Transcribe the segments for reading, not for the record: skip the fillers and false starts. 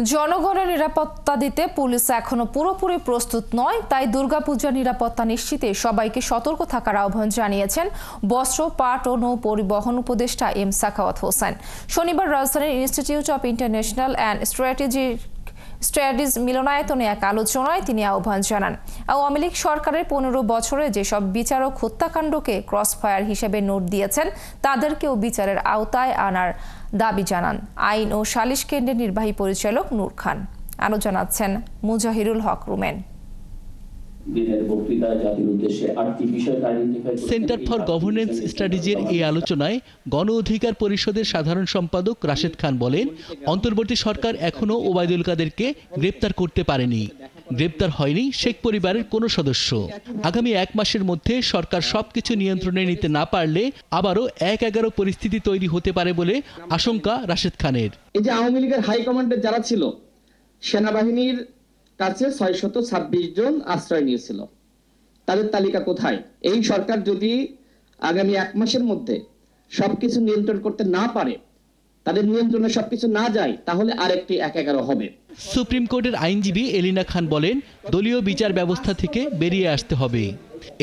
জনগণের নিরাপত্তা দিতে পুলিশ এখনো পুরোপুরি প্রস্তুত নয়, তাই দুর্গাপূজার নিরাপত্তা নিশ্চিতে সবাইকে সতর্ক থাকার আহ্বান জানিয়েছেন বস্ত্র, পাট ও নৌ পরিবহন উপদেষ্টা এম সাখাওয়াত হোসেন। শনিবার রাজধানীর institute of international and strategies মিলনায়তনে এক আলোচনায় তিনি আহ্বান জানান। আওয়ামী লীগ সরকারের 15 বছরে যেসব বিচারক হত্যাকাণ্ডকে ক্রসফায়ার হিসেবে নোট দিয়েছেন তাদেরকেও বিচারের আওতায় আনার দাবি জানান আইন ও সালিশ কেন্দ্রের নির্বাহী পরিচালক নূর খান। আরো জানাচ্ছেন মুজাহিরুল Haque rumen. Centre for governance স্ট্র্যাটেজির এই আলোচনায় গণ অধিকার পরিষদের সাধারণ সম্পাদক রাশেদ খান বলেন, অন্তর্বর্তী সরকার এখনো ওবায়দুল কাদেরকে গ্রেপ্তার করতে পারেনি। গ্রেপ্তার হয়নি শেখ পরিবারের কোনো সদস্য। আগামী 1 মাসের মধ্যে সরকার সবকিছু নিয়ন্ত্রণে নিতে না পারলে আবারও 1-11 পরিস্থিতি তৈরি হতে পারে বলে আশঙ্কা রাশেদ খানের। এই যে আওয়ামী লীগের হাইকমান্ডে যারা ছিল, সেনাবাহিনীর কাছে 626 জন আশ্রয় নিয়েছিল, তাদের তালিকা কোথায়? এই সরকার যদি আগামী 1 মাসের মধ্যে সবকিছু নিয়ন্ত্রণ করতে না পারে, তাদের নিয়ন্ত্রণে সবকিছু না যায়, তাহলে আরেকটি 1-11 হবে। সুপ্রিম কোর্টের আইনজীবী এলিনা খান বলেন, দলীয় বিচার ব্যবস্থা থেকে বেরিয়ে আসতে হবে।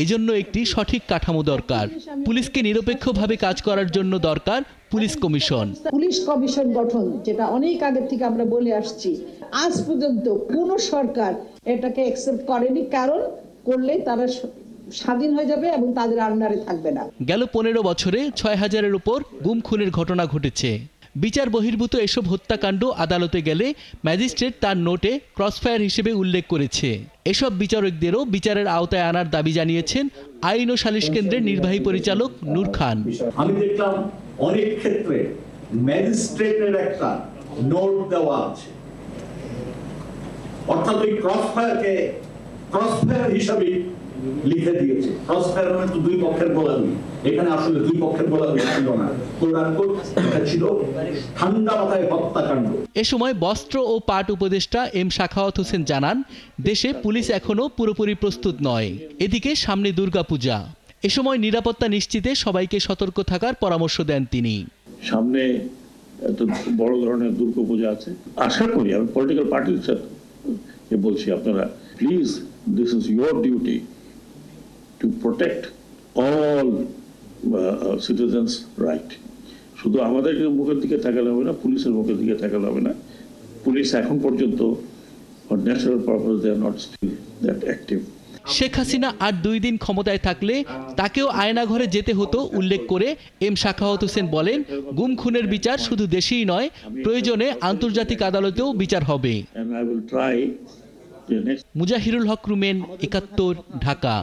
এজন্য একটি সঠিক কাঠামো দরকার। পুলিশকে নিরপেক্ষভাবে কাজ করার জন্য দরকার পুলিশ কমিশন। পুলিশ কমিশন গঠন, যেটা অনেক আগে থেকে আমরা বলে আসছি, আজ পর্যন্ত কোন সরকার এটাকে অ্যাকসেপ্ট করেনি, কারণ করলে তারা স্বাধীন হয়ে যাবে এবং তাদের আন্ডারে থাকবে না। গেল 15 বছরে 6000-এর উপর গুম খুনের ঘটনা ঘটেছে। বিচার বহির্ভূত এসব হত্যাকাণ্ড আদালতে গেলে ম্যাজিস্ট্রেট তার নোটে ক্রসফায়ার হিসেবে উল্লেখ করেছে। এসব বিচারকদেরও বিচারের আওতায় আনার দাবি জানিয়েছেন আইন ও সালিশ কেন্দ্রের নির্বাহী পরিচালক নূর খান। আমি দেখলাম অনেক ক্ষেত্রে ম্যাজিস্ট্রেটের একটা নোট দেওয়া আছে, অর্থাৎ ওই ক্রসফায়ারকে ক্রসফায়ার হিসাবে লিখে দিয়েছে। ক্রসফায়ার মানে তো 2 পক্ষের গোলামি, এখানে আসলে 2 পক্ষের গোলামি ছিল না, এটা ছিল ঠান্ডা মাথায় হত্যাকাণ্ড। এ সময় বস্ত্র ও পাট উপদেষ্টা এম সাখাওয়াত হোসেন জানান, দেশে পুলিশ এখনো পুরোপুরি প্রস্তুত নয়। এদিকে সামনে দুর্গাপূজা। এ সময় নিরাপত্তা নিশ্চিতে সবাইকে সতর্ক থাকার পরামর্শ দেন তিনি। সামনে এত বড় ধরনের দুর্গাপূজা আছে, আশা করি আমি পলিটিক্যাল পার্টির সাথে বলছি, আপনারা please, this is your duty to protect all citizens' right. শুধু আমাদের মুখের দিকে তাকালে হবে না, পুলিশের মুখের দিকে তাকালে হবে না। পুলিশ এখন পর্যন্ত for natural purpose they are not still that active. Sheikh Hasina আর 2 দিন ক্ষমতায় থাকলে তাকেও আয়নাঘরে যেতে হতো উল্লেখ করে এম সাখাওয়াত হোসেন বলেন, গুম খুনের বিচার শুধু দেশেই নয়, প্রয়োজনে আন্তর্জাতিক আদালতেও বিচার হবে। And I will try. Mujahirul Haque Rumen, 71, Dhaka.